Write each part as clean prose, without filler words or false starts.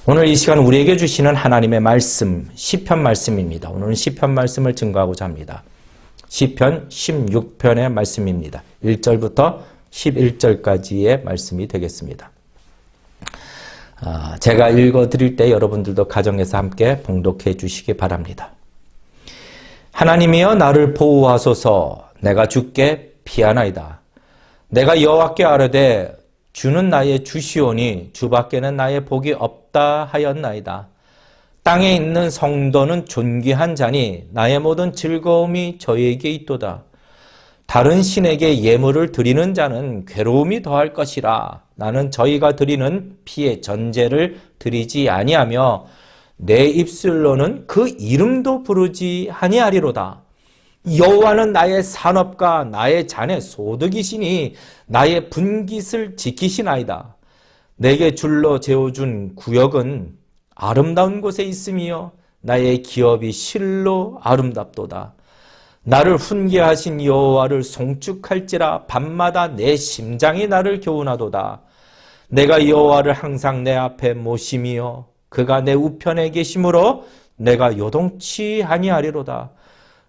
오늘 이 시간 우리에게 주시는 하나님의 말씀, 시편 말씀입니다. 오늘은 시편 말씀을 증거하고자 합니다. 시편 16편의 말씀입니다. 1절부터 11절까지의 말씀이 되겠습니다. 제가 읽어드릴 때 여러분들도 가정에서 함께 봉독해 주시기 바랍니다. 하나님이여 나를 보호하소서. 내가 주께 피하나이다. 내가 여호와께 아뢰되 주는 나의 주시오니 주밖에는 나의 복이 없다 하였나이다. 땅에 있는 성도는 존귀한 자니 나의 모든 즐거움이 저에게 있도다. 다른 신에게 예물을 드리는 자는 괴로움이 더할 것이라. 나는 저희가 드리는 피의 전제를 드리지 아니하며 내 입술로는 그 이름도 부르지 아니하리로다. 여호와는 나의 산업과 나의 잔의 소득이시니 나의 분깃을 지키시나이다. 내게 줄로 재워준 구역은 아름다운 곳에 있으며 나의 기업이 실로 아름답도다. 나를 훈계하신 여호와를 송축할지라. 밤마다 내 심장이 나를 교훈하도다. 내가 여호와를 항상 내 앞에 모심이요 그가 내 우편에 계심으로 내가 요동치 아니하리로다.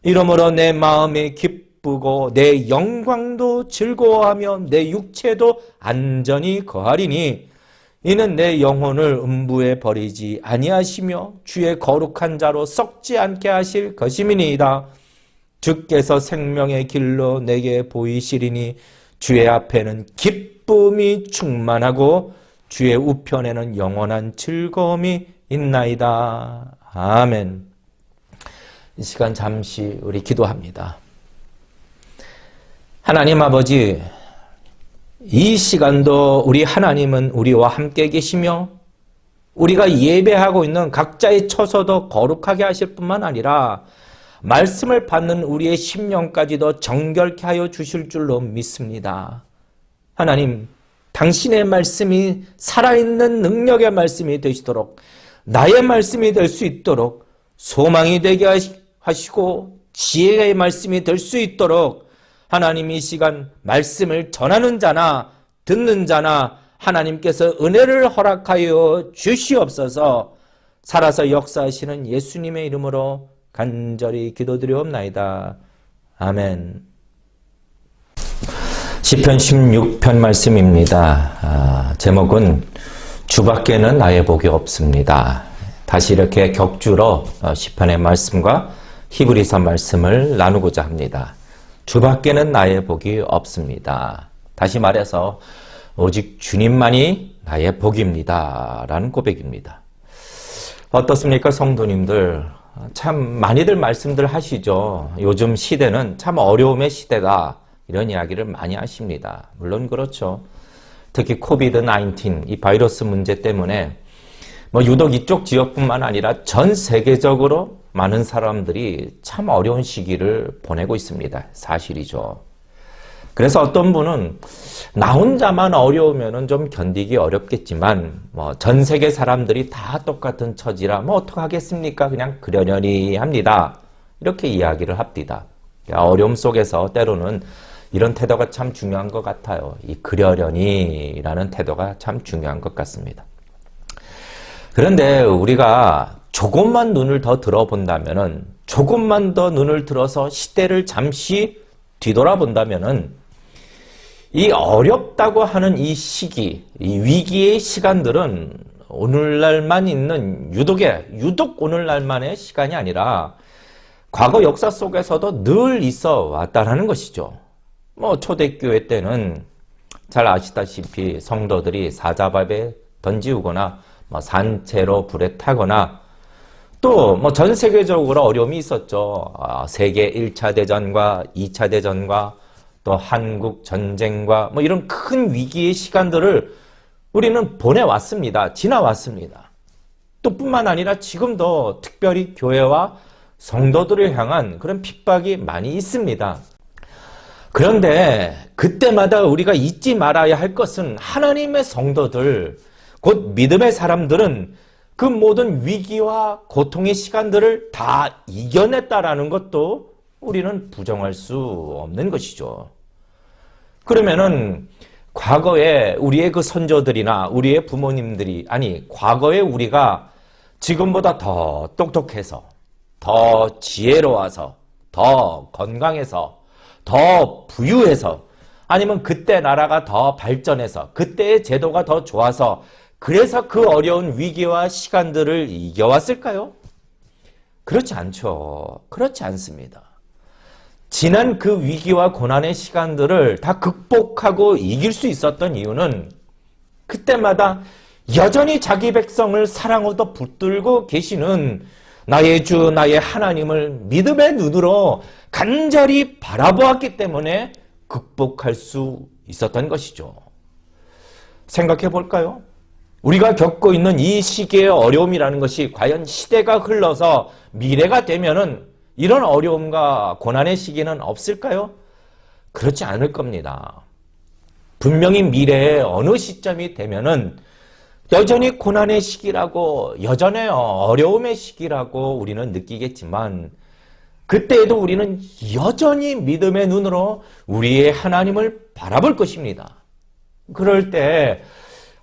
이러므로 내 마음이 기쁘고 내 영광도 즐거워하며 내 육체도 안전히 거하리니 이는 내 영혼을 음부에 버리지 아니하시며 주의 거룩한 자로 썩지 않게 하실 것임이니이다. 주께서 생명의 길로 내게 보이시리니 주의 앞에는 기쁨이 충만하고 주의 우편에는 영원한 즐거움이 있나이다. 아멘. 이 시간 잠시 우리 기도합니다. 하나님 아버지, 이 시간도 우리 하나님은 우리와 함께 계시며 우리가 예배하고 있는 각자의 처소도 거룩하게 하실 뿐만 아니라 말씀을 받는 우리의 심령까지도 정결케 하여 주실 줄로 믿습니다. 하나님, 당신의 말씀이 살아있는 능력의 말씀이 되시도록 나의 말씀이 될 수 있도록 소망이 되게 하시고 지혜의 말씀이 될 수 있도록 하나님 이 시간 말씀을 전하는 자나 듣는 자나 하나님께서 은혜를 허락하여 주시옵소서. 살아서 역사하시는 예수님의 이름으로 간절히 기도드리옵나이다. 아멘. 시편 16편 말씀입니다. 제목은 주밖에는 나의 복이 없습니다. 다시 이렇게 격주로 시편의 말씀과 히브리서 말씀을 나누고자 합니다. 주밖에는 나의 복이 없습니다. 다시 말해서 오직 주님만이 나의 복입니다. 라는 고백입니다. 어떻습니까, 성도님들? 참 많이들 말씀들 하시죠. 요즘 시대는 참 어려움의 시대다. 이런 이야기를 많이 하십니다. 물론 그렇죠. 특히 코비드-19 이 바이러스 문제 때문에 유독 이쪽 지역뿐만 아니라 전 세계적으로 많은 사람들이 참 어려운 시기를 보내고 있습니다. 사실이죠. 그래서 어떤 분은 나 혼자만 어려우면 좀 견디기 어렵겠지만 전 세계 사람들이 다 똑같은 처지라 어떡하겠습니까? 그냥 그러려니 합니다. 이렇게 이야기를 합니다. 어려움 속에서 때로는 이런 태도가 참 중요한 것 같아요. 이 그러려니라는 태도가 참 중요한 것 같습니다. 그런데 우리가 조금만 눈을 더 들어본다면은, 조금만 더 눈을 들어서 시대를 잠시 뒤돌아본다면은, 이 어렵다고 하는 이 시기, 이 위기의 시간들은 오늘날만 있는 유독 오늘날만의 시간이 아니라 과거 역사 속에서도 늘 있어 왔다라는 것이죠. 초대교회 때는 잘 아시다시피 성도들이 사자밥에 던지우거나 산채로 불에 타거나 또 전 세계적으로 어려움이 있었죠. 세계 1차 대전과 2차 대전과 또 한국 전쟁과 이런 큰 위기의 시간들을 우리는 보내왔습니다. 지나왔습니다. 또 뿐만 아니라 지금도 특별히 교회와 성도들을 향한 그런 핍박이 많이 있습니다. 그런데 그때마다 우리가 잊지 말아야 할 것은 하나님의 성도들, 곧 믿음의 사람들은 그 모든 위기와 고통의 시간들을 다 이겨냈다라는 것도 우리는 부정할 수 없는 것이죠. 그러면은 과거에 우리의 그 선조들이나 우리의 부모님들이, 아니, 과거에 우리가 지금보다 더 똑똑해서, 더 지혜로워서, 더 건강해서, 더 부유해서, 아니면 그때 나라가 더 발전해서, 그때의 제도가 더 좋아서, 그래서 그 어려운 위기와 시간들을 이겨왔을까요? 그렇지 않죠. 그렇지 않습니다. 지난 그 위기와 고난의 시간들을 다 극복하고 이길 수 있었던 이유는 그때마다 여전히 자기 백성을 사랑으로 붙들고 계시는 나의 주, 나의 하나님을 믿음의 눈으로 간절히 바라보았기 때문에 극복할 수 있었던 것이죠. 생각해 볼까요? 우리가 겪고 있는 이 시기의 어려움이라는 것이 과연 시대가 흘러서 미래가 되면은 이런 어려움과 고난의 시기는 없을까요? 그렇지 않을 겁니다. 분명히 미래의 어느 시점이 되면은 여전히 고난의 시기라고, 여전히 어려움의 시기라고 우리는 느끼겠지만 그때에도 우리는 여전히 믿음의 눈으로 우리의 하나님을 바라볼 것입니다. 그럴 때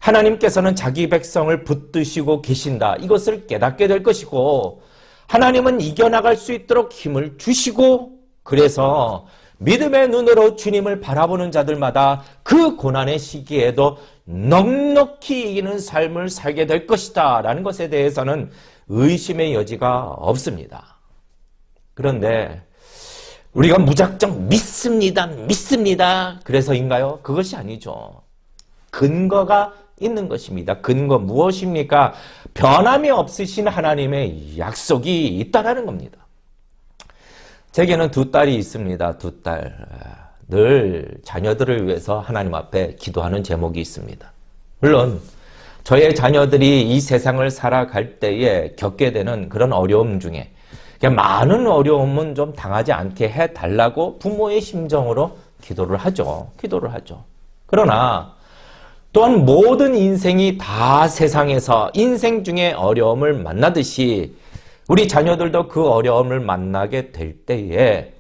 하나님께서는 자기 백성을 붙드시고 계신다, 이것을 깨닫게 될 것이고, 하나님은 이겨나갈 수 있도록 힘을 주시고, 그래서 믿음의 눈으로 주님을 바라보는 자들마다 그 고난의 시기에도 넉넉히 이기는 삶을 살게 될 것이다 라는 것에 대해서는 의심의 여지가 없습니다. 그런데 우리가 무작정 믿습니다 그래서인가요? 그것이 아니죠. 근거가 있는 것입니다. 근거 무엇입니까? 변함이 없으신 하나님의 약속이 있다라는 겁니다. 제게는 두 딸이 있습니다. 두 딸. 늘 자녀들을 위해서 하나님 앞에 기도하는 제목이 있습니다. 물론 저의 자녀들이 이 세상을 살아갈 때에 겪게 되는 그런 어려움 중에 많은 어려움은 좀 당하지 않게 해달라고 부모의 심정으로 기도를 하죠. 그러나 또한 모든 인생이 다 세상에서 인생 중에 어려움을 만나듯이 우리 자녀들도 그 어려움을 만나게 될 때에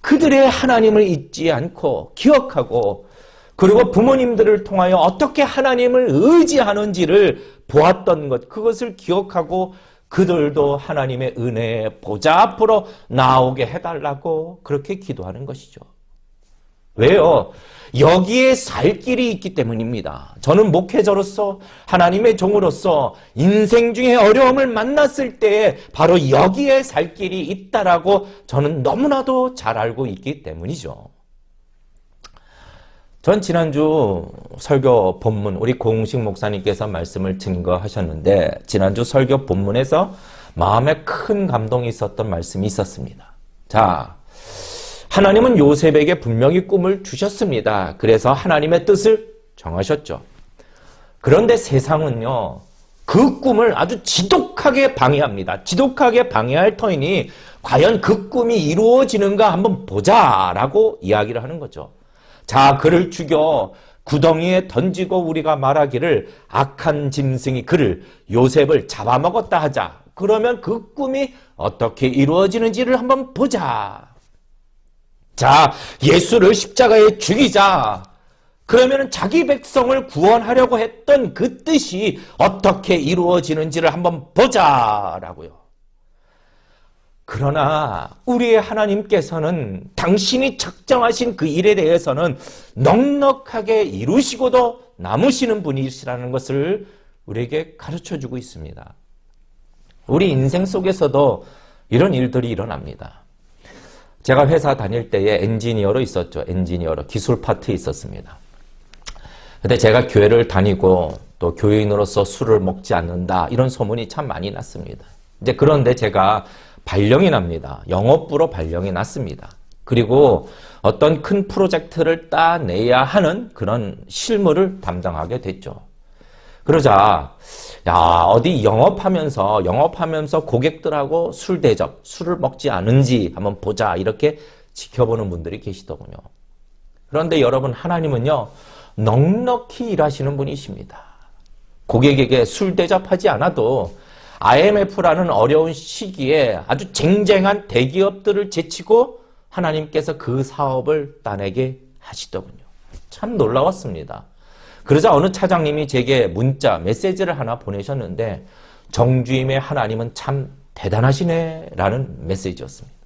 그들의 하나님을 잊지 않고 기억하고, 그리고 부모님들을 통하여 어떻게 하나님을 의지하는지를 보았던 것, 그것을 기억하고 그들도 하나님의 은혜의 보좌 앞으로 나오게 해달라고 그렇게 기도하는 것이죠. 왜요? 여기에 살 길이 있기 때문입니다. 저는 목회자로서, 하나님의 종으로서 인생 중에 어려움을 만났을 때 바로 여기에 살 길이 있다라고 저는 너무나도 잘 알고 있기 때문이죠. 전 지난주 설교 본문, 우리 고흥식 목사님께서 말씀을 증거하셨는데, 지난주 설교 본문에서 마음에 큰 감동이 있었던 말씀이 있었습니다. 자, 하나님은 요셉에게 분명히 꿈을 주셨습니다. 그래서 하나님의 뜻을 정하셨죠. 그런데 세상은요, 그 꿈을 아주 지독하게 방해합니다. 지독하게 방해할 터이니 과연 그 꿈이 이루어지는가 한번 보자라고 이야기를 하는 거죠. 자, 그를 죽여 구덩이에 던지고 우리가 말하기를 악한 짐승이 그를, 요셉을 잡아먹었다 하자. 그러면 그 꿈이 어떻게 이루어지는지를 한번 보자. 자, 예수를 십자가에 죽이자. 그러면 자기 백성을 구원하려고 했던 그 뜻이 어떻게 이루어지는지를 한번 보자라고요. 그러나 우리의 하나님께서는 당신이 작정하신 그 일에 대해서는 넉넉하게 이루시고도 남으시는 분이시라는 것을 우리에게 가르쳐주고 있습니다. 우리 인생 속에서도 이런 일들이 일어납니다. 제가 회사 다닐 때에 엔지니어로 있었죠. 엔지니어로 기술 파트에 있었습니다. 근데 제가 교회를 다니고 또 교인으로서 술을 먹지 않는다, 이런 소문이 참 많이 났습니다. 이제 그런데 제가 발령이 납니다. 영업부로 발령이 났습니다. 그리고 어떤 큰 프로젝트를 따내야 하는 그런 실무를 담당하게 됐죠. 그러자 야, 어디 영업하면서 고객들하고 술 대접, 술을 먹지 않은지 한번 보자, 이렇게 지켜보는 분들이 계시더군요. 그런데 여러분, 하나님은요, 넉넉히 일하시는 분이십니다. 고객에게 술 대접하지 않아도 IMF라는 어려운 시기에 아주 쟁쟁한 대기업들을 제치고 하나님께서 그 사업을 따내게 하시더군요. 참 놀라웠습니다. 그러자 어느 차장님이 제게 문자, 메시지를 하나 보내셨는데 정주임의 하나님은 참 대단하시네 라는 메시지였습니다.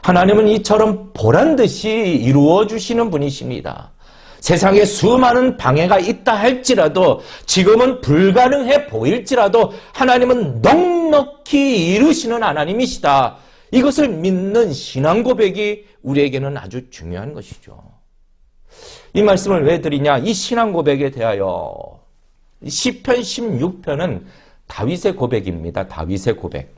하나님은 이처럼 보란듯이 이루어주시는 분이십니다. 세상에 수많은 방해가 있다 할지라도 지금은 불가능해 보일지라도 하나님은 넉넉히 이루시는 하나님이시다. 이것을 믿는 신앙 고백이 우리에게는 아주 중요한 것이죠. 이 말씀을 왜 드리냐? 이 신앙 고백에 대하여 시편 16편은 다윗의 고백입니다. 다윗의 고백.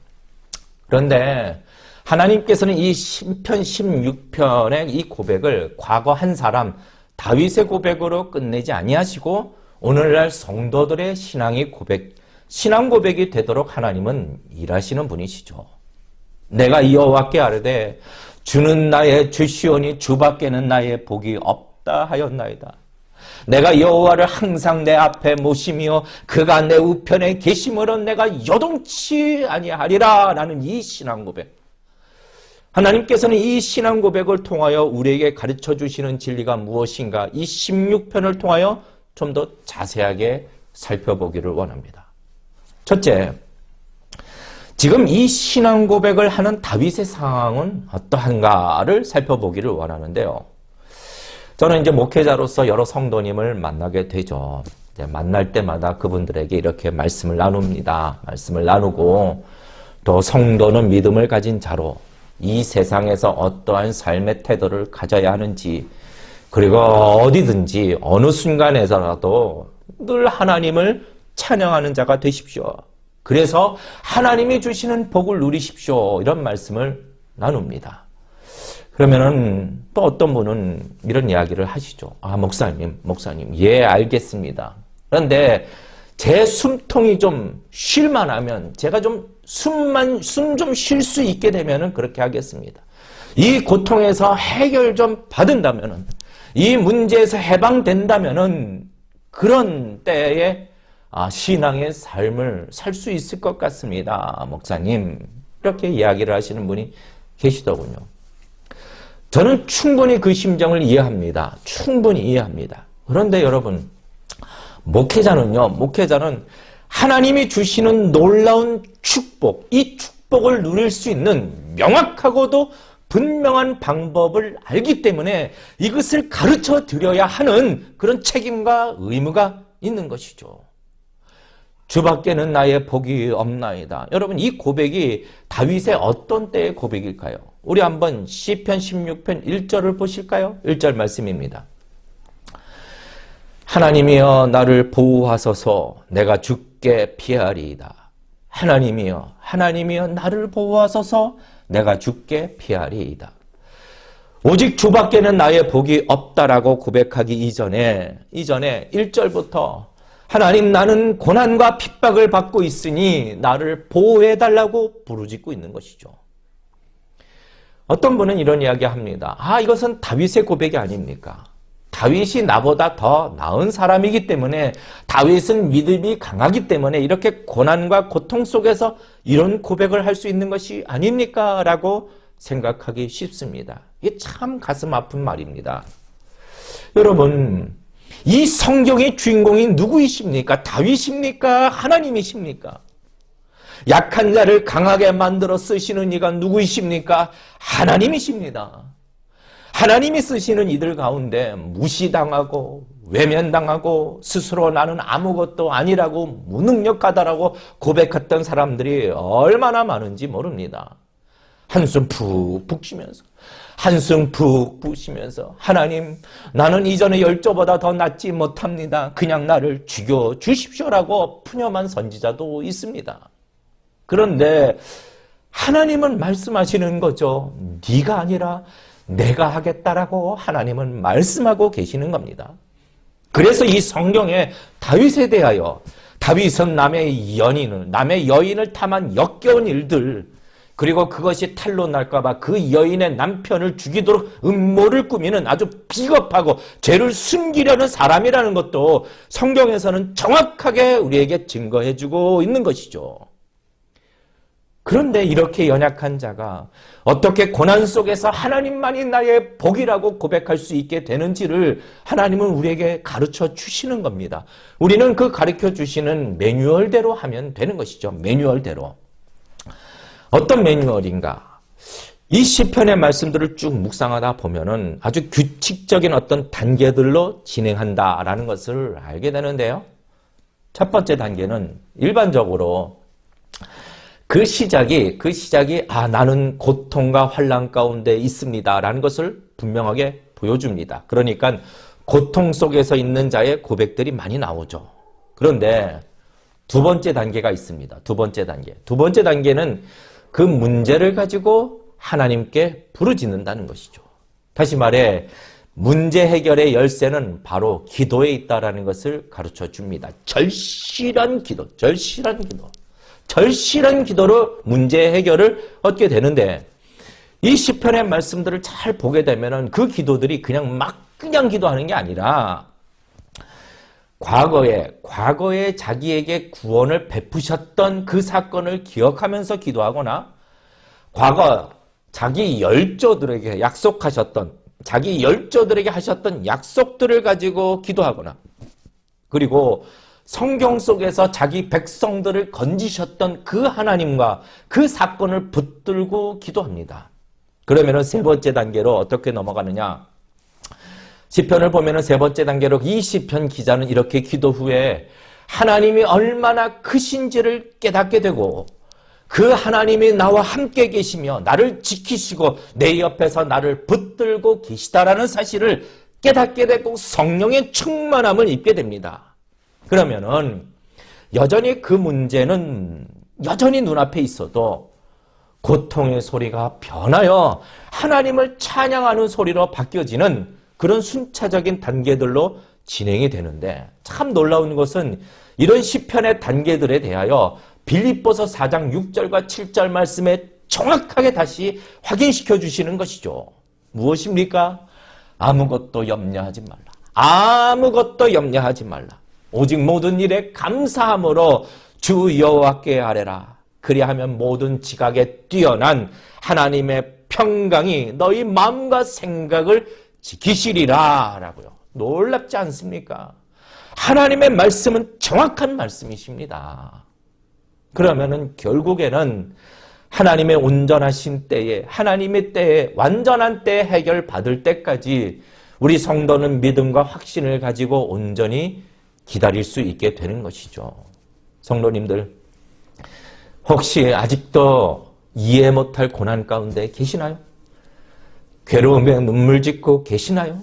그런데 하나님께서는 이 시편 16편의 이 고백을 과거 한 사람 다윗의 고백으로 끝내지 아니하시고 오늘날 성도들의 신앙 고백이 되도록 하나님은 일하시는 분이시죠. 내가 여호와께 아뢰되 주는 나의 주시오니 주밖에는 나의 복이 없다 하였나이다. 내가 여호와를 항상 내 앞에 모시며 그가 내 우편에 계심으로 내가 요동치 아니하리라 라는 이 신앙 고백. 하나님께서는 이 신앙 고백을 통하여 우리에게 가르쳐 주시는 진리가 무엇인가 이 16편을 통하여 좀 더 자세하게 살펴보기를 원합니다. 첫째, 지금 이 신앙 고백을 하는 다윗의 상황은 어떠한가를 살펴보기를 원하는데요. 저는 이제 목회자로서 여러 성도님을 만나게 되죠. 만날 때마다 그분들에게 이렇게 말씀을 나눕니다. 말씀을 나누고 또 성도는 믿음을 가진 자로 이 세상에서 어떠한 삶의 태도를 가져야 하는지 그리고 어디든지 어느 순간에서라도 늘 하나님을 찬양하는 자가 되십시오. 그래서 하나님이 주시는 복을 누리십시오. 이런 말씀을 나눕니다. 그러면은 또 어떤 분은 이런 이야기를 하시죠. 아, 목사님, 예, 알겠습니다. 그런데 제 숨통이 좀 쉴만 하면 제가 좀 숨 좀 쉴 수 있게 되면은 그렇게 하겠습니다. 이 고통에서 해결 좀 받은다면은 이 문제에서 해방된다면은 그런 때에 신앙의 삶을 살 수 있을 것 같습니다. 목사님. 이렇게 이야기를 하시는 분이 계시더군요. 저는 충분히 그 심정을 이해합니다. 충분히 이해합니다. 그런데 여러분, 목회자는 하나님이 주시는 놀라운 축복, 이 축복을 누릴 수 있는 명확하고도 분명한 방법을 알기 때문에 이것을 가르쳐 드려야 하는 그런 책임과 의무가 있는 것이죠. 주밖에는 나의 복이 없나이다. 여러분, 이 고백이 다윗의 어떤 때의 고백일까요? 우리 한번 시편 16편 1절을 보실까요? 1절 말씀입니다. 하나님이여 나를 보호하소서 내가 죽게 피하리이다. 하나님이여 나를 보호하소서 내가 죽게 피하리이다. 오직 주밖에는 나의 복이 없다라고 고백하기 이전에 1절부터 하나님 나는 고난과 핍박을 받고 있으니 나를 보호해달라고 부르짖고 있는 것이죠. 어떤 분은 이런 이야기 합니다. 이것은 다윗의 고백이 아닙니까? 다윗이 나보다 더 나은 사람이기 때문에 다윗은 믿음이 강하기 때문에 이렇게 고난과 고통 속에서 이런 고백을 할 수 있는 것이 아닙니까? 라고 생각하기 쉽습니다. 이게 참 가슴 아픈 말입니다. 여러분, 이 성경의 주인공이 누구이십니까? 다윗입니까? 하나님이십니까? 약한 자를 강하게 만들어 쓰시는 이가 누구이십니까? 하나님이십니다. 하나님이 쓰시는 이들 가운데 무시당하고 외면당하고 스스로 나는 아무것도 아니라고 무능력하다라고 고백했던 사람들이 얼마나 많은지 모릅니다. 한숨 푹 쉬면서 하나님 나는 이전의 열조보다 더 낫지 못합니다. 그냥 나를 죽여주십시오라고 푸념한 선지자도 있습니다. 그런데 하나님은 말씀하시는 거죠. 네가 아니라 내가 하겠다라고 하나님은 말씀하고 계시는 겁니다. 그래서 이 성경에 다윗에 대하여 다윗은 남의 여인을 탐한 역겨운 일들 그리고 그것이 탄로 날까봐 그 여인의 남편을 죽이도록 음모를 꾸미는 아주 비겁하고 죄를 숨기려는 사람이라는 것도 성경에서는 정확하게 우리에게 증거해주고 있는 것이죠. 그런데 이렇게 연약한 자가 어떻게 고난 속에서 하나님만이 나의 복이라고 고백할 수 있게 되는지를 하나님은 우리에게 가르쳐 주시는 겁니다. 우리는 그 가르쳐 주시는 매뉴얼대로 하면 되는 것이죠. 매뉴얼대로. 어떤 매뉴얼인가? 이 시편의 말씀들을 쭉 묵상하다 보면은 아주 규칙적인 어떤 단계들로 진행한다라는 것을 알게 되는데요. 첫 번째 단계는 일반적으로 그 시작이 나는 고통과 환난 가운데 있습니다라는 것을 분명하게 보여줍니다. 그러니까 고통 속에서 있는 자의 고백들이 많이 나오죠. 그런데 두 번째 단계가 있습니다. 두 번째 단계는 그 문제를 가지고 하나님께 부르짖는다는 것이죠. 다시 말해 문제 해결의 열쇠는 바로 기도에 있다라는 것을 가르쳐 줍니다. 절실한 기도로 문제 해결을 얻게 되는데, 이 시편의 말씀들을 잘 보게 되면은 그 기도들이 그냥 기도하는 게 아니라 과거에 자기에게 구원을 베푸셨던 그 사건을 기억하면서 기도하거나, 과거 자기 열조들에게 하셨던 약속들을 가지고 기도하거나, 그리고 성경 속에서 자기 백성들을 건지셨던 그 하나님과 그 사건을 붙들고 기도합니다. 그러면은 세 번째 단계로 어떻게 넘어가느냐? 시편을 보면은 세 번째 단계로 이 시편 기자는 이렇게 기도 후에 하나님이 얼마나 크신지를 깨닫게 되고, 그 하나님이 나와 함께 계시며 나를 지키시고 내 옆에서 나를 붙들고 계시다라는 사실을 깨닫게 되고 성령의 충만함을 입게 됩니다. 그러면은 여전히 그 문제는 여전히 눈앞에 있어도 고통의 소리가 변하여 하나님을 찬양하는 소리로 바뀌어지는 그런 순차적인 단계들로 진행이 되는데, 참 놀라운 것은 이런 시편의 단계들에 대하여 빌립보서 4장 6절과 7절 말씀에 정확하게 다시 확인시켜 주시는 것이죠. 무엇입니까? 아무것도 염려하지 말라. 오직 모든 일에 감사함으로 주 여호와께 아뢰라. 그리하면 모든 지각에 뛰어난 하나님의 평강이 너희 마음과 생각을 지키시리라 라고요. 놀랍지 않습니까? 하나님의 말씀은 정확한 말씀이십니다. 그러면은 결국에는 하나님의 온전하신 때에, 하나님의 때에, 완전한 때에 해결 받을 때까지 우리 성도는 믿음과 확신을 가지고 온전히 기다릴 수 있게 되는 것이죠. 성도님들, 혹시 아직도 이해 못할 고난 가운데 계시나요? 괴로움에 눈물 짓고 계시나요?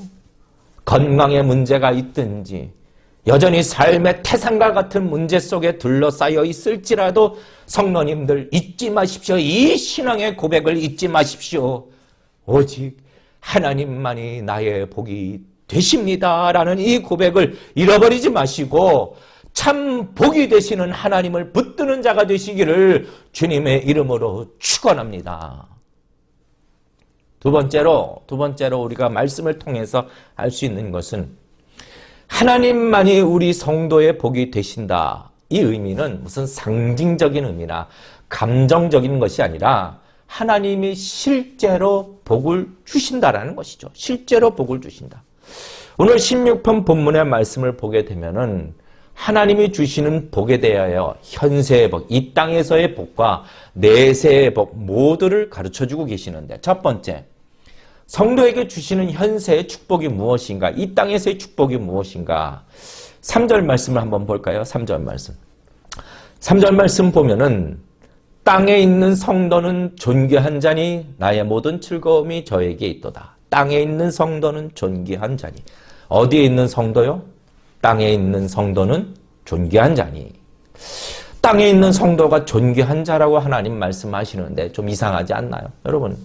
건강에 문제가 있든지 여전히 삶의 태산과 같은 문제 속에 둘러싸여 있을지라도 성도님들 잊지 마십시오. 이 신앙의 고백을 잊지 마십시오. 오직 하나님만이 나의 복이 되십니다라는 이 고백을 잃어버리지 마시고 참 복이 되시는 하나님을 붙드는 자가 되시기를 주님의 이름으로 축원합니다. 두 번째로 우리가 말씀을 통해서 알 수 있는 것은 하나님만이 우리 성도의 복이 되신다. 이 의미는 무슨 상징적인 의미나 감정적인 것이 아니라 하나님이 실제로 복을 주신다라는 것이죠. 실제로 복을 주신다. 오늘 16편 본문의 말씀을 보게 되면은 하나님이 주시는 복에 대하여 현세의 복, 이 땅에서의 복과 내세의 복 모두를 가르쳐주고 계시는데, 첫 번째, 성도에게 주시는 현세의 축복이 무엇인가? 이 땅에서의 축복이 무엇인가? 3절 말씀을 한번 볼까요? 3절 말씀 보면은 땅에 있는 성도는 존귀한 자니 나의 모든 즐거움이 저에게 있도다. 땅에 있는 성도는 존귀한 자니. 어디에 있는 성도요? 땅에 있는 성도는 존귀한 자니. 땅에 있는 성도가 존귀한 자라고 하나님 말씀하시는데 좀 이상하지 않나요? 여러분,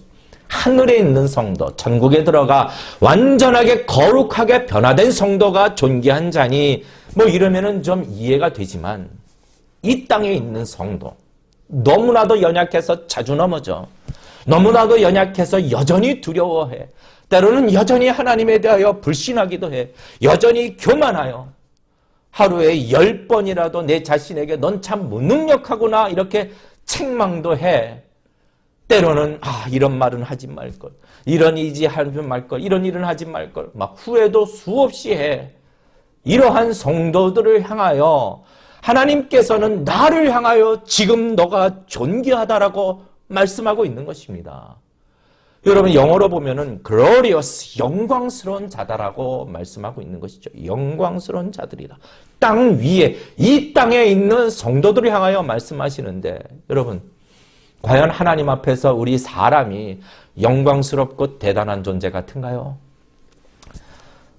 하늘에 있는 성도, 천국에 들어가 완전하게 거룩하게 변화된 성도가 존귀한 자니 뭐 이러면은 좀 이해가 되지만, 이 땅에 있는 성도, 너무나도 연약해서 자주 넘어져, 너무나도 연약해서 여전히 두려워해, 때로는 여전히 하나님에 대하여 불신하기도 해, 여전히 교만하여 하루에 10번이라도 내 자신에게 넌 참 무능력하구나 이렇게 책망도 해. 때로는 이런 말은 하지 말걸, 이런 일이 하지 말걸, 이런 일은 하지 말걸, 막 후회도 수없이 해. 이러한 성도들을 향하여 하나님께서는 나를 향하여 지금 너가 존귀하다라고 말씀하고 있는 것입니다. 여러분, 영어로 보면은 glorious, 영광스러운 자다라고 말씀하고 있는 것이죠. 영광스러운 자들이다. 땅 위에, 이 땅에 있는 성도들을 향하여 말씀하시는데, 여러분, 과연 하나님 앞에서 우리 사람이 영광스럽고 대단한 존재 같은가요?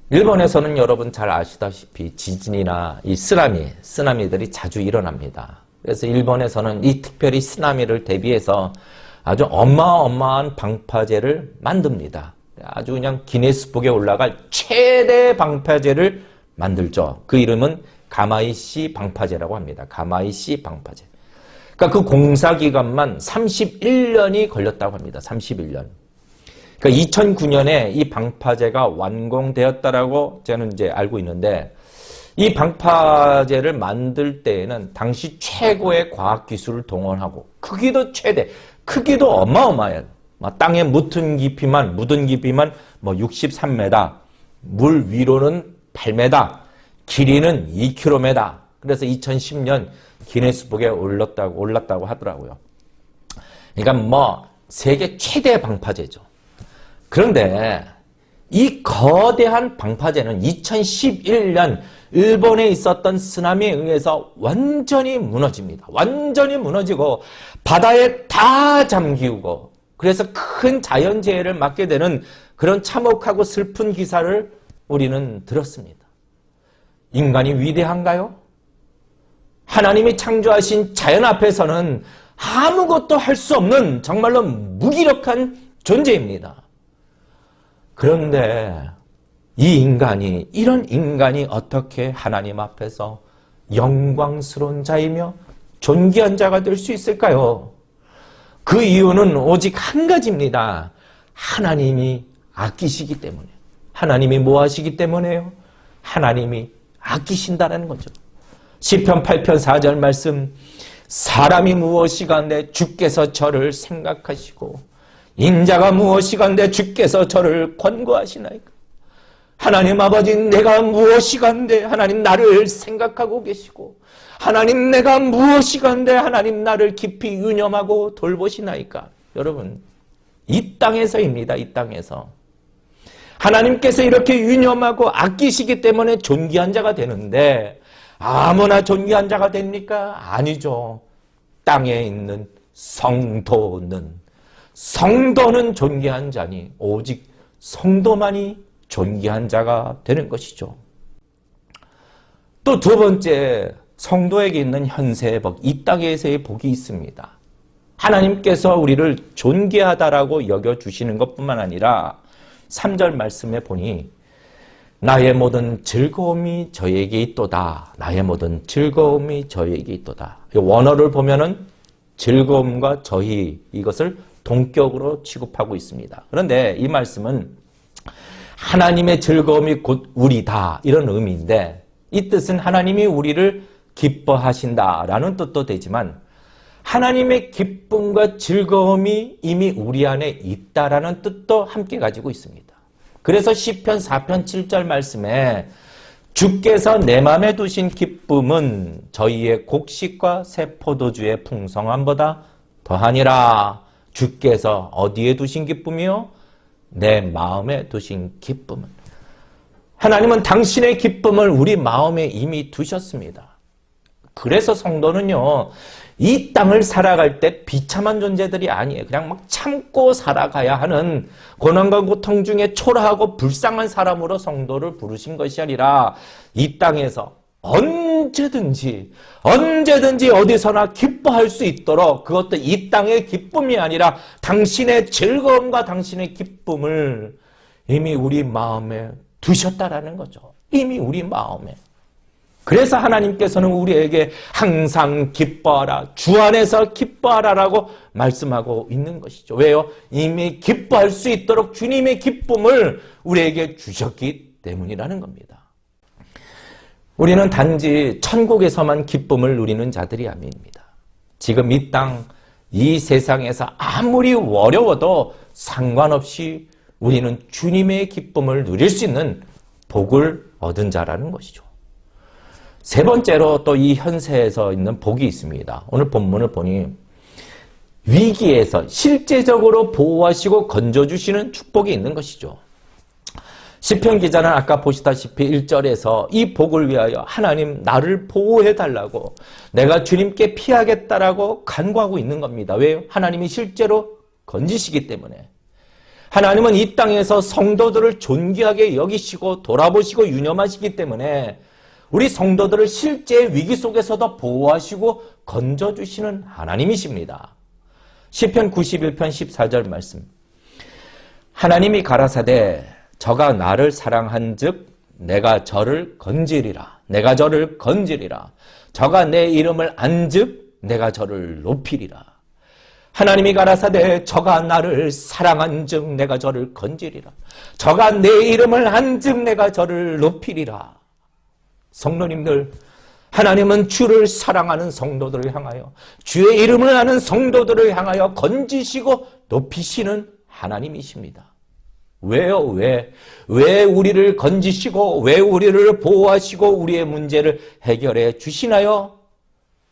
일본에서는 여러분 잘 아시다시피 지진이나 이 쓰나미들이 자주 일어납니다. 그래서 일본에서는 이 특별히 쓰나미를 대비해서 아주 어마어마한 방파제를 만듭니다. 아주 그냥 기네스북에 올라갈 최대 방파제를 만들죠. 그 이름은 가마이시 방파제라고 합니다. 가마이시 방파제. 그러니까 그 공사 기간만 31년이 걸렸다고 합니다. 31년. 그러니까 2009년에 이 방파제가 완공되었다라고 저는 이제 알고 있는데, 이 방파제를 만들 때에는 당시 최고의 과학 기술을 동원하고 크기도 최대, 크기도 어마어마해요. 땅에 묻은 깊이만 63m, 물 위로는 8m, 길이는 2km. 그래서 2010년 기네스북에 올랐다고 하더라고요. 그러니까 세계 최대 방파제죠. 그런데 이 거대한 방파제는 2011년 일본에 있었던 쓰나미에 의해서 완전히 무너집니다. 완전히 무너지고 바다에 다 잠기고, 그래서 큰 자연재해를 맞게 되는 그런 참혹하고 슬픈 기사를 우리는 들었습니다. 인간이 위대한가요? 하나님이 창조하신 자연 앞에서는 아무것도 할 수 없는 정말로 무기력한 존재입니다. 그런데 이런 인간이 어떻게 하나님 앞에서 영광스러운 자이며 존귀한 자가 될 수 있을까요? 그 이유는 오직 한 가지입니다. 하나님이 아끼시기 때문에. 하나님이 뭐 하시기 때문에요? 하나님이 아끼신다라는 거죠. 시편 8편 4절 말씀, 사람이 무엇이간데 주께서 저를 생각하시고 인자가 무엇이간데 주께서 저를 권고하시나이까. 하나님 아버지, 내가 무엇이간데 하나님 나를 생각하고 계시고, 하나님 내가 무엇이간데 하나님 나를 깊이 유념하고 돌보시나이까. 여러분, 이 땅에서입니다. 이 땅에서 하나님께서 이렇게 유념하고 아끼시기 때문에 존귀한 자가 되는데, 아무나 존귀한 자가 됩니까? 아니죠. 땅에 있는 성도는 존귀한 자니 오직 성도만이 존귀한 자가 되는 것이죠. 또 두 번째, 성도에게 있는 현세의 복, 이 땅에서의 복이 있습니다. 하나님께서 우리를 존귀하다라고 여겨주시는 것뿐만 아니라 3절 말씀에 보니 나의 모든 즐거움이 저에게 있도다. 나의 모든 즐거움이 저에게 있도다. 원어를 보면은 즐거움과 저희, 이것을 동격으로 취급하고 있습니다. 그런데 이 말씀은 하나님의 즐거움이 곧 우리다, 이런 의미인데, 이 뜻은 하나님이 우리를 기뻐하신다라는 뜻도 되지만 하나님의 기쁨과 즐거움이 이미 우리 안에 있다라는 뜻도 함께 가지고 있습니다. 그래서 시편 4편 7절 말씀에 주께서 내 맘에 두신 기쁨은 저희의 곡식과 새 포도주의 풍성함보다 더하니라. 주께서 어디에 두신 기쁨이요? 내 마음에 두신 기쁨은. 하나님은 당신의 기쁨을 우리 마음에 이미 두셨습니다. 그래서 성도는요, 이 땅을 살아갈 때 비참한 존재들이 아니에요. 그냥 막 참고 살아가야 하는 고난과 고통 중에 초라하고 불쌍한 사람으로 성도를 부르신 것이 아니라 이 땅에서 언제든지 어디서나 기뻐할 수 있도록, 그것도 이 땅의 기쁨이 아니라 당신의 즐거움과 당신의 기쁨을 이미 우리 마음에 두셨다라는 거죠. 이미 우리 마음에. 그래서 하나님께서는 우리에게 항상 기뻐하라, 주 안에서 기뻐하라라고 말씀하고 있는 것이죠. 왜요? 이미 기뻐할 수 있도록 주님의 기쁨을 우리에게 주셨기 때문이라는 겁니다. 우리는 단지 천국에서만 기쁨을 누리는 자들이 아닙니다. 지금 이 땅 이 세상에서 아무리 어려워도 상관없이 우리는 주님의 기쁨을 누릴 수 있는 복을 얻은 자라는 것이죠. 세 번째로 또 이 현세에서 있는 복이 있습니다. 오늘 본문을 보니 위기에서 실제적으로 보호하시고 건져주시는 축복이 있는 것이죠. 시편 기자는 아까 보시다시피 1절에서 이 복을 위하여 하나님 나를 보호해달라고 내가 주님께 피하겠다라고 간구하고 있는 겁니다. 왜요? 하나님이 실제로 건지시기 때문에. 하나님은 이 땅에서 성도들을 존귀하게 여기시고 돌아보시고 유념하시기 때문에 우리 성도들을 실제 위기 속에서도 보호하시고 건져주시는 하나님이십니다. 시편 91편 14절 말씀. 하나님이 가라사대 저가 나를 사랑한즉 내가 저를 건지리라. 내가 저를 건지리라. 저가 내 이름을 안즉 내가 저를 높이리라. 하나님이 가라사대 저가 나를 사랑한즉 내가 저를 건지리라. 저가 내 이름을 안즉 내가 저를 높이리라. 성도님들, 하나님은 주를 사랑하는 성도들을 향하여 주의 이름을 아는 성도들을 향하여 건지시고 높이시는 하나님이십니다. 왜요? 왜 우리를 건지시고 왜 우리를 보호하시고 우리의 문제를 해결해 주시나요?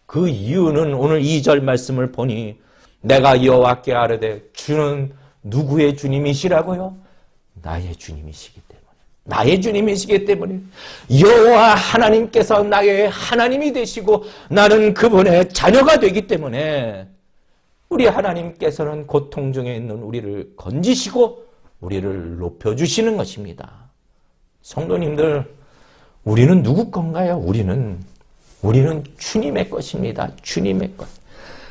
그 이유는 오늘 2절 말씀을 보니 내가 여호와께 아뢰되 주는 누구의 주님이시라고요? 나의 주님이시기 때문에. 나의 주님이시기 때문에 여호와 하나님께서 나의 하나님이 되시고 나는 그분의 자녀가 되기 때문에 우리 하나님께서는 고통 중에 있는 우리를 건지시고 우리를 높여주시는 것입니다. 성도님들, 우리는 누구 건가요? 우리는 주님의 것입니다. 주님의 것.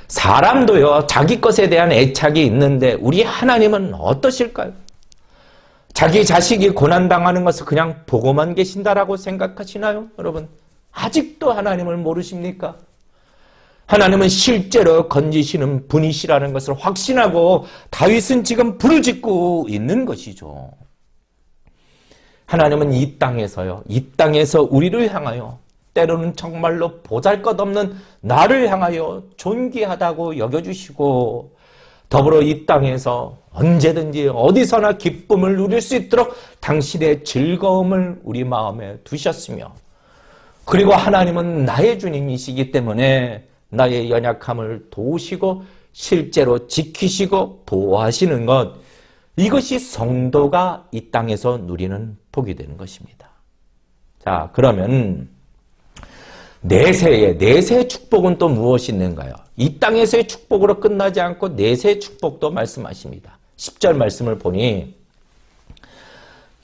사람도요, 자기 것에 대한 애착이 있는데 우리 하나님은 어떠실까요? 자기 자식이 고난당하는 것을 그냥 보고만 계신다라고 생각하시나요? 여러분, 아직도 하나님을 모르십니까? 하나님은 실제로 건지시는 분이시라는 것을 확신하고 다윗은 지금 불을 짓고 있는 것이죠. 하나님은 이 땅에서 우리를 향하여 때로는 정말로 보잘것없는 나를 향하여 존귀하다고 여겨주시고 더불어 이 땅에서 언제든지 어디서나 기쁨을 누릴 수 있도록 당신의 즐거움을 우리 마음에 두셨으며 그리고 하나님은 나의 주님이시기 때문에 나의 연약함을 도우시고 실제로 지키시고 보호하시는 것, 이것이 성도가 이 땅에서 누리는 복이 되는 것입니다. 자, 그러면 내세의 축복은 또 무엇이 있는가요? 이 땅에서의 축복으로 끝나지 않고 내세의 축복도 말씀하십니다. 10절 말씀을 보니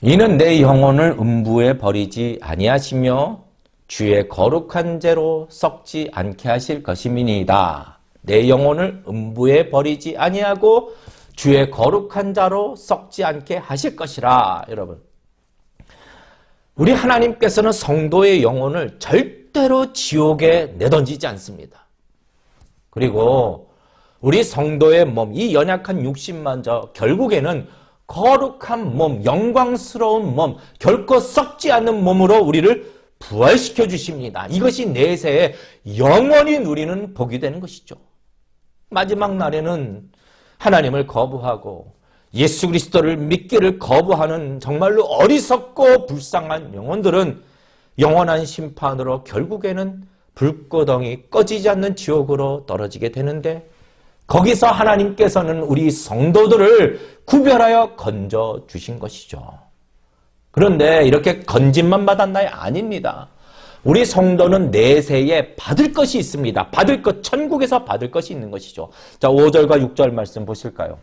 이는 내 영혼을 음부에 버리지 아니하시며 주의 거룩한 죄로 썩지 않게 하실 것임이니이다. 내 영혼을 음부에 버리지 아니하고 주의 거룩한 자로 썩지 않게 하실 것이라. 여러분, 우리 하나님께서는 성도의 영혼을 절대로 지옥에 내던지지 않습니다. 그리고 우리 성도의 몸, 이 연약한 육신마저 결국에는 거룩한 몸, 영광스러운 몸, 결코 썩지 않는 몸으로 우리를 부활시켜 주십니다. 이것이 내세에 영원히 누리는 복이 되는 것이죠. 마지막 날에는 하나님을 거부하고 예수 그리스도를 믿기를 거부하는 정말로 어리석고 불쌍한 영혼들은 영원한 심판으로 결국에는 불구덩이 꺼지지 않는 지옥으로 떨어지게 되는데 거기서 하나님께서는 우리 성도들을 구별하여 건져 주신 것이죠. 그런데 이렇게 건짐만 받았나요? 아닙니다. 우리 성도는 내세에 받을 것이 있습니다. 받을 것, 천국에서 받을 것이 있는 것이죠. 자, 5절과 6절 말씀 보실까요?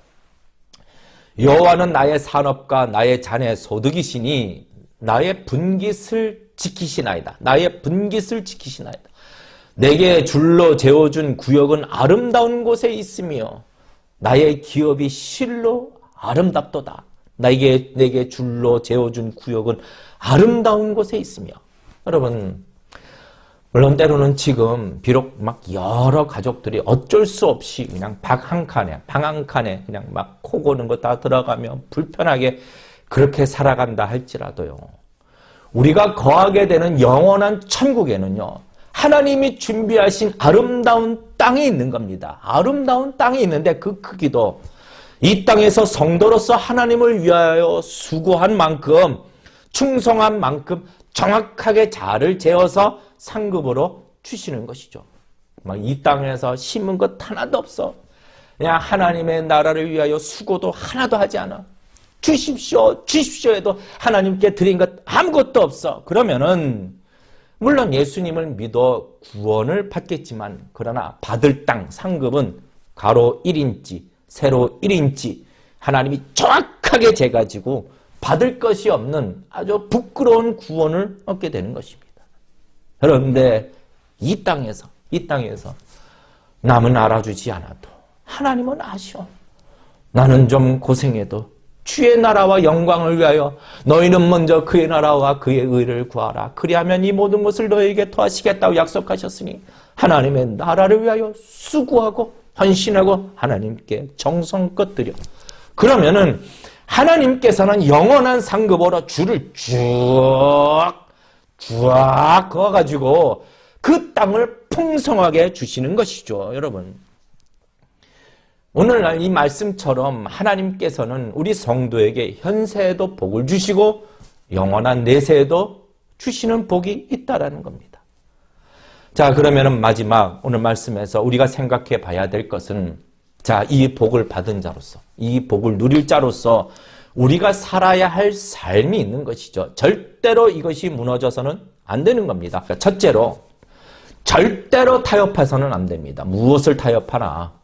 여호와는 나의 산업과 나의 잔의 소득이시니 나의 분깃을 지키시나이다. 나의 분깃을 지키시나이다. 내게 줄로 재워준 구역은 아름다운 곳에 있으며 나의 기업이 실로 아름답도다. 내게 줄로 재워준 구역은 아름다운 곳에 있으며. 여러분, 물론 때로는 지금 비록 막 여러 가족들이 어쩔 수 없이 그냥 방 한 칸에 그냥 막 코 고는 거 다 들어가며 불편하게 그렇게 살아간다 할지라도요, 우리가 거하게 되는 영원한 천국에는요, 하나님이 준비하신 아름다운 땅이 있는 겁니다. 아름다운 땅이 있는데 그 크기도 이 땅에서 성도로서 하나님을 위하여 수고한 만큼, 충성한 만큼 정확하게 자를 재어서 상급으로 주시는 것이죠. 막 이 땅에서 심은 것 하나도 없어. 그냥 하나님의 나라를 위하여 수고도 하나도 하지 않아. 주십시오, 주십시오 해도 하나님께 드린 것 아무것도 없어. 그러면은 물론 예수님을 믿어 구원을 받겠지만, 그러나 받을 땅 상급은 가로 1인치, 세로 1인치 하나님이 정확하게 재가지고 받을 것이 없는 아주 부끄러운 구원을 얻게 되는 것입니다. 그런데 이 땅에서 남은 알아주지 않아도 하나님은 아셔. 나는 좀 고생해도 주의 나라와 영광을 위하여 너희는 먼저 그의 나라와 그의 의를 구하라. 그리하면 이 모든 것을 너희에게 더하시겠다고 약속하셨으니 하나님의 나라를 위하여 수고하고 헌신하고 하나님께 정성껏 드려. 그러면은 하나님께서는 영원한 상급으로 줄을 쭉 그어가지고 그 땅을 풍성하게 주시는 것이죠. 여러분, 오늘날 이 말씀처럼 하나님께서는 우리 성도에게 현세에도 복을 주시고 영원한 내세에도 주시는 복이 있다라는 겁니다. 자, 그러면은 마지막 오늘 말씀에서 우리가 생각해 봐야 될 것은, 자, 이 복을 받은 자로서, 이 복을 누릴 자로서 우리가 살아야 할 삶이 있는 것이죠. 절대로 이것이 무너져서는 안 되는 겁니다. 첫째로, 절대로 타협해서는 안 됩니다. 무엇을 타협하나?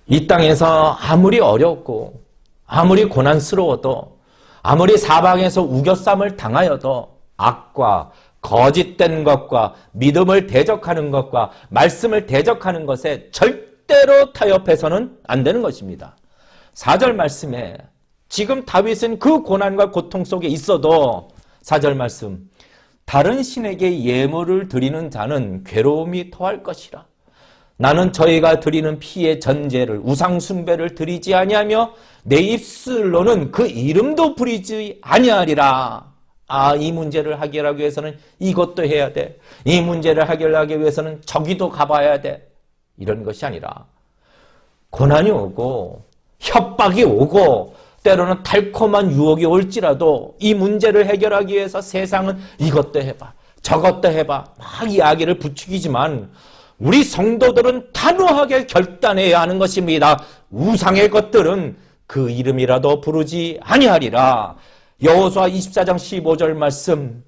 이 땅에서 아무리 어렵고 아무리 고난스러워도 아무리 사방에서 우겨쌈을 당하여도 악과 거짓된 것과 믿음을 대적하는 것과 말씀을 대적하는 것에 절대로 타협해서는 안 되는 것입니다. 4절 말씀에 지금 다윗은 그 고난과 고통 속에 있어도 4절 말씀, 다른 신에게 예물을 드리는 자는 괴로움이 더할 것이라. 나는 저희가 드리는 피의 전제를 우상 숭배를 드리지 아니하며 내 입술로는 그 이름도 부리지 아니하리라. 아, 이 문제를 해결하기 위해서는 이것도 해야 돼. 이 문제를 해결하기 위해서는 저기도 가봐야 돼. 이런 것이 아니라 고난이 오고 협박이 오고 때로는 달콤한 유혹이 올지라도 이 문제를 해결하기 위해서 세상은 이것도 해봐, 저것도 해봐 막 이야기를 부추기지만 우리 성도들은 단호하게 결단해야 하는 것입니다. 우상의 것들은 그 이름이라도 부르지 아니하리라. 여호수아 24장 15절 말씀,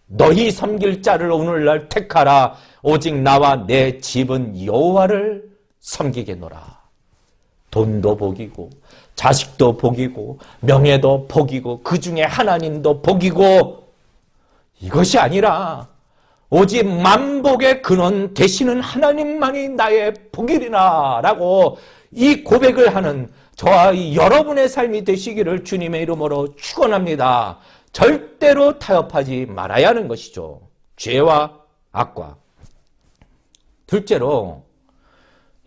너희 섬길 자를 오늘날 택하라. 오직 나와 내 집은 여호와를 섬기겠노라. 돈도 복이고 자식도 복이고 명예도 복이고 그 중에 하나님도 복이고, 이것이 아니라 오직 만복의 근원 되시는 하나님만이 나의 복이리라 라고 이 고백을 하는 저와 여러분의 삶이 되시기를 주님의 이름으로 축원합니다. 절대로 타협하지 말아야 하는 것이죠. 죄와 악과. 둘째로,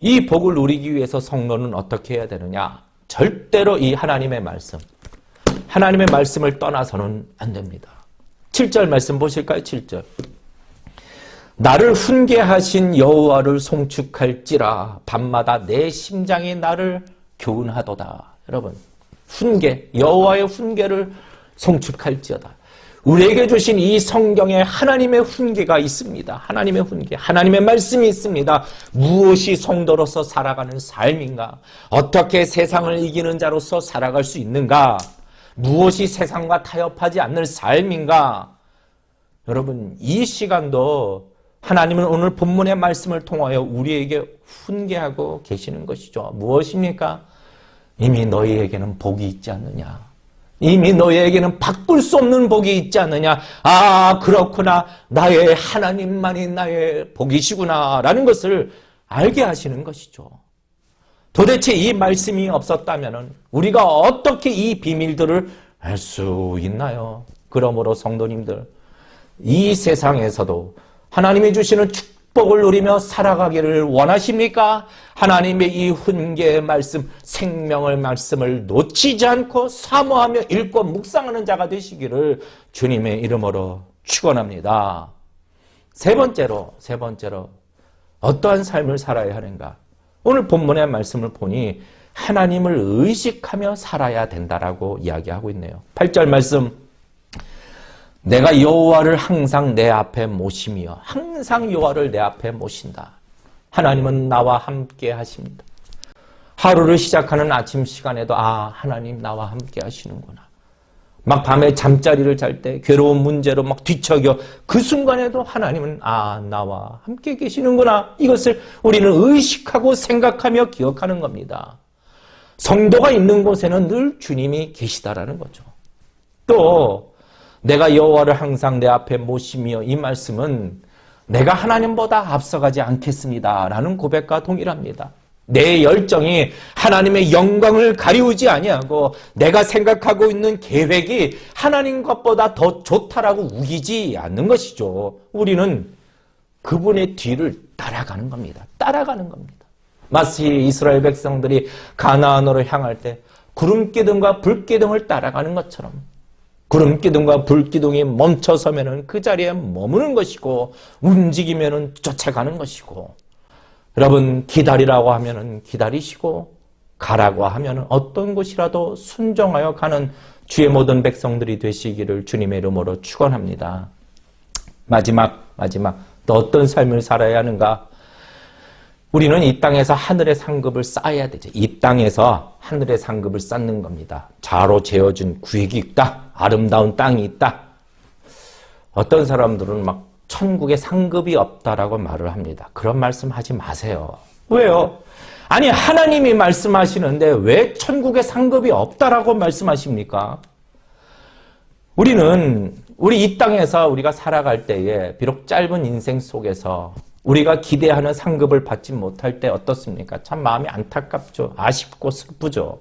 이 복을 누리기 위해서 성도는 어떻게 해야 되느냐? 절대로 이 하나님의 말씀을 떠나서는 안 됩니다. 7절 말씀 보실까요? 7절. 나를 훈계하신 여호와를 송축할지라 밤마다 내 심장이 나를 교훈하도다. 여러분, 훈계, 여호와의 훈계를 송축할지어다. 우리에게 주신 이 성경에 하나님의 훈계가 있습니다. 하나님의 훈계, 하나님의 말씀이 있습니다. 무엇이 성도로서 살아가는 삶인가? 어떻게 세상을 이기는 자로서 살아갈 수 있는가? 무엇이 세상과 타협하지 않는 삶인가? 여러분, 이 시간도 하나님은 오늘 본문의 말씀을 통하여 우리에게 훈계하고 계시는 것이죠. 무엇입니까? 이미 너희에게는 복이 있지 않느냐? 이미 너희에게는 바꿀 수 없는 복이 있지 않느냐? 아, 그렇구나. 나의 하나님만이 나의 복이시구나 라는 것을 알게 하시는 것이죠. 도대체 이 말씀이 없었다면 우리가 어떻게 이 비밀들을 알 수 있나요? 그러므로 성도님들, 이 세상에서도 하나님이 주시는 축복을 누리며 살아가기를 원하십니까? 하나님의 이 훈계의 말씀, 생명의 말씀을 놓치지 않고 사모하며 읽고 묵상하는 자가 되시기를 주님의 이름으로 축원합니다. 세 번째로 어떠한 삶을 살아야 하는가? 오늘 본문의 말씀을 보니 하나님을 의식하며 살아야 된다라고 이야기하고 있네요. 8절 말씀, 내가 여호와를 항상 내 앞에 모시며, 항상 여호와를 내 앞에 모신다. 하나님은 나와 함께 하십니다. 하루를 시작하는 아침 시간에도 하나님 나와 함께 하시는구나. 막 밤에 잠자리를 잘 때 괴로운 문제로 막 뒤척여 그 순간에도 하나님은 나와 함께 계시는구나. 이것을 우리는 의식하고 생각하며 기억하는 겁니다. 성도가 있는 곳에는 늘 주님이 계시다라는 거죠. 또 내가 여호와를 항상 내 앞에 모시며, 이 말씀은 내가 하나님보다 앞서가지 않겠습니다라는 고백과 동일합니다. 내 열정이 하나님의 영광을 가리우지 아니하고 내가 생각하고 있는 계획이 하나님 것보다 더 좋다라고 우기지 않는 것이죠. 우리는 그분의 뒤를 따라가는 겁니다. 따라가는 겁니다. 마치 이스라엘 백성들이 가나안으로 향할 때 구름기둥과 불기둥을 따라가는 것처럼, 구름기둥과 불기둥이 멈춰서면은 그 자리에 머무는 것이고, 움직이면은 쫓아가는 것이고, 여러분, 기다리라고 하면은 기다리시고, 가라고 하면은 어떤 곳이라도 순종하여 가는 주의 모든 백성들이 되시기를 주님의 이름으로 축원합니다. 마지막 또 어떤 삶을 살아야 하는가? 우리는 이 땅에서 하늘의 상급을 쌓아야 되죠. 이 땅에서 하늘의 상급을 쌓는 겁니다. 자로 재어준 구획이 있다. 아름다운 땅이 있다. 어떤 사람들은 막 천국에 상급이 없다라고 말을 합니다. 그런 말씀 하지 마세요. 왜요? 아니, 하나님이 말씀하시는데 왜 천국에 상급이 없다라고 말씀하십니까? 우리 이 땅에서 우리가 살아갈 때에 비록 짧은 인생 속에서 우리가 기대하는 상급을 받지 못할 때 어떻습니까? 참 마음이 안타깝죠. 아쉽고 슬프죠.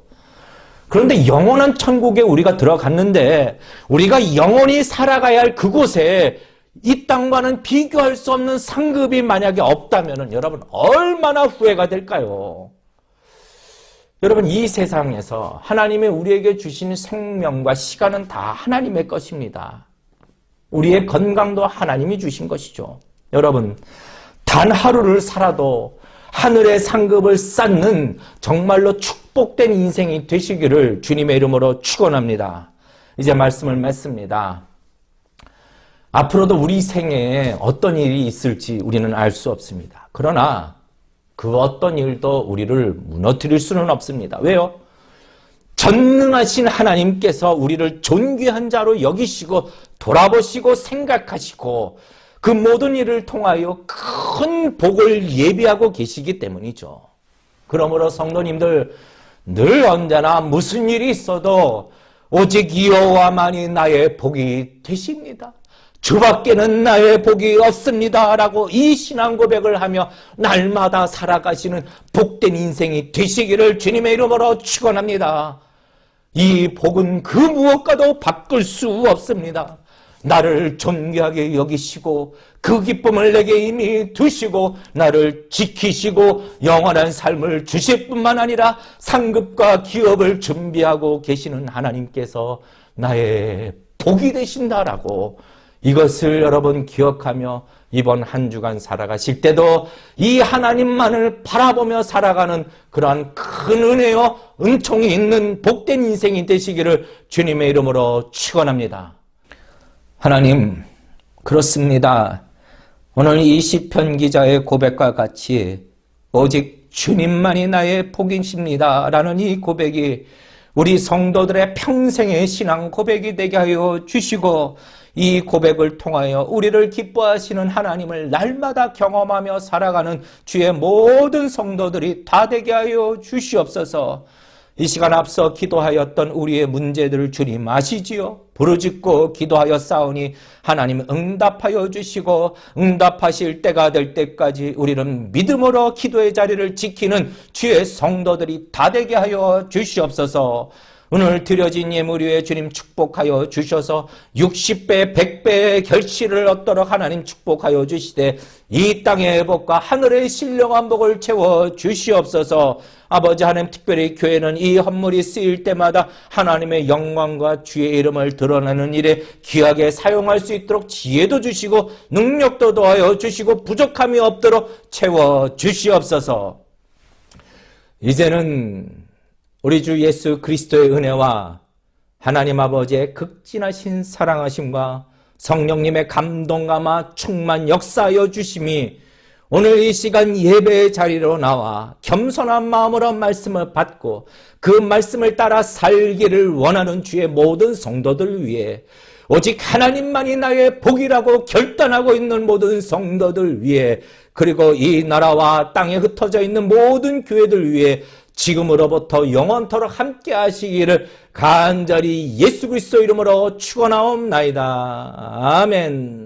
그런데 영원한 천국에 우리가 들어갔는데 우리가 영원히 살아가야 할 그곳에 이 땅과는 비교할 수 없는 상급이 만약에 없다면 여러분 얼마나 후회가 될까요? 여러분, 이 세상에서 하나님의 우리에게 주신 생명과 시간은 다 하나님의 것입니다. 우리의 건강도 하나님이 주신 것이죠. 여러분, 단 하루를 살아도 하늘의 상급을 쌓는 정말로 축복된 인생이 되시기를 주님의 이름으로 축원합니다. 이제 말씀을 맺습니다. 앞으로도 우리 생애에 어떤 일이 있을지 우리는 알 수 없습니다. 그러나 그 어떤 일도 우리를 무너뜨릴 수는 없습니다. 왜요? 전능하신 하나님께서 우리를 존귀한 자로 여기시고 돌아보시고 생각하시고 그 모든 일을 통하여 큰 복을 예비하고 계시기 때문이죠. 그러므로 성도님들, 늘 언제나 무슨 일이 있어도 오직 여호와만이 나의 복이 되십니다. 주밖에는 나의 복이 없습니다 라고 이 신앙 고백을 하며 날마다 살아가시는 복된 인생이 되시기를 주님의 이름으로 축원합니다. 이 복은 그 무엇과도 바꿀 수 없습니다. 나를 존귀하게 여기시고 그 기쁨을 내게 이미 두시고 나를 지키시고 영원한 삶을 주실 뿐만 아니라 상급과 기업을 준비하고 계시는 하나님께서 나의 복이 되신다라고, 이것을 여러분 기억하며 이번 한 주간 살아가실 때도 이 하나님만을 바라보며 살아가는 그러한 큰 은혜와 은총이 있는 복된 인생이 되시기를 주님의 이름으로 축원합니다. 하나님, 그렇습니다. 오늘 이 시편 기자의 고백과 같이 오직 주님만이 나의 복이십니다 라는 이 고백이 우리 성도들의 평생의 신앙 고백이 되게 하여 주시고, 이 고백을 통하여 우리를 기뻐하시는 하나님을 날마다 경험하며 살아가는 주의 모든 성도들이 다 되게 하여 주시옵소서. 이 시간 앞서 기도하였던 우리의 문제들을 주님 아시지요? 부르짖고 기도하여 싸우니 하나님 응답하여 주시고, 응답하실 때가 될 때까지 우리는 믿음으로 기도의 자리를 지키는 주의 성도들이 다 되게 하여 주시옵소서. 오늘 드려진 예물 위에 주님 축복하여 주셔서 60배, 100배의 결실을 얻도록 하나님 축복하여 주시되 이 땅의 복과 하늘의 신령한 복을 채워 주시옵소서. 아버지 하나님, 특별히 교회는 이 헌물이 쓰일 때마다 하나님의 영광과 주의 이름을 드러내는 일에 귀하게 사용할 수 있도록 지혜도 주시고 능력도 더하여 주시고 부족함이 없도록 채워 주시옵소서. 이제는 우리 주 예수 그리스도의 은혜와 하나님 아버지의 극진하신 사랑하심과 성령님의 감동감화 충만 역사하여 주심이 오늘 이 시간 예배의 자리로 나와 겸손한 마음으로 말씀을 받고 그 말씀을 따라 살기를 원하는 주의 모든 성도들 위해, 오직 하나님만이 나의 복이라고 결단하고 있는 모든 성도들 위해, 그리고 이 나라와 땅에 흩어져 있는 모든 교회들 위해 지금으로부터 영원토록 함께 하시기를 간절히 예수 그리스도 이름으로 축원하옵나이다. 아멘.